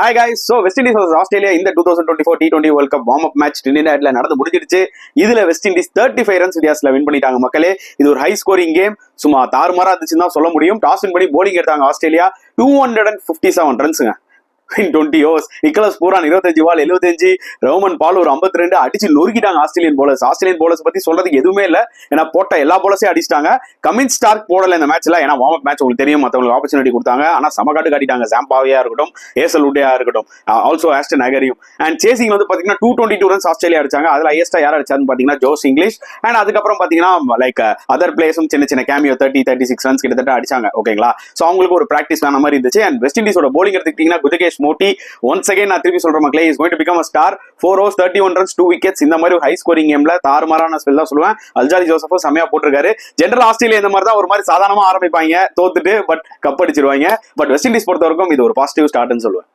Hi guys, so West Indies vs Australia in the 2024 T20 World Cup warm-up match Trinidadல நடந்து முடிஞ்சிடுச்சு. இதுல west Indies 35 runs வித்தியாசத்துல win பண்ணிட்டாங்க மக்களே. இது ஒரு ஹை ஸ்கோரிங் கேம். சும்மா தாறுமாறா இருந்துச்சுன்னு தான் சொல்ல முடியும். டாஸ் வின் பண்ணி போலிங் எடுத்தாங்க ஆஸ்திரேலியா. 257 ரன்ஸுங்க. 20 overs. நிக்கலஸ் பூரான் 25 பால் 75, ரோமன் பால் ஒரு 52 அடிச்சு நொறுக்கிட்டாங்க ஆஸ்திரேலியன் போலர்ஸ் பத்தி சொல்றதுக்கு எதுவுமே இல்ல. ஏன்னா போட்ட எல்லா போலர்ஸையும் அடிச்சிட்டாங்க. கமின்ஸ் ஸ்டார்க் போடல இந்த மேட்ச்ல. ஏன்னா வார்ம் அப் மேட்ச் உங்களுக்கு தெரியும், மத்தவங்களுக்கு ஆப்பர்ச்சுனிட்டி கொடுத்தாங்க. ஆனா சமகாட்டு காட்டிட்டாங்க. ஜாம்பாவியா இருக்கட்டும், ஏசல் உட்டையா இருக்கட்டும், ஆல்சோ ஆஸ்டன் அகரியும். அண்ட் சேசிங் வந்து பாத்தீங்கன்னா 222 ரன்ஸ் ஆஸ்திரேலியா அடிச்சாங்க. அதுல ஹையஸ்டா யார் அடிச்சாருன்னு பாத்தீங்கன்னா ஜோஸ் இங்கிலீஷ். அண்ட் அதுக்கப்புறம் பாத்தீங்கன்னா லைக் அதர் பிளேயர்ஸும் சின்ன கேமியோ 36 ரன்ஸ் கிட்டத்தட்ட அடிச்சாங்க. ஓகேங்களா? சோ அவங்களுக்கு ஒரு பிராக்டிஸ் ஆன மாதிரி இருந்துச்சு. அண்ட் வெஸ்ட் இண்டீஸோட போலிங் எடுத்துக்கிட்டீங்கன்னா குதகேஷ் மோட்டி once again நான் திருப்பி சொல்ற மக்களே, is going to become a star. 4 overs 31 runs 2 wickets. இந்த மாதிரி ஒரு ஹை ஸ்கோரிங் கேம்ல தாறுமாறான ஸ்பெல் தான் சொல்லுவேன். அல்ஜாரி ஜோசஃபும் செமையா போட்டிருக்காரு. ஜெனரல் ஆஸ்திரேலியா இந்த மாதிரி தான் ஒரு மாதிரி சாதாரணமா ஆரம்பிப்பாங்க தோத்துட்டு, பட் கப் அடிச்சிருவாங்க. பட் வெஸ்ட் இண்டீஸ் பொறுத்த வரைக்கும் இது ஒரு பாசிட்டிவ் ஸ்டார்ட்னு சொல்லுவேன்.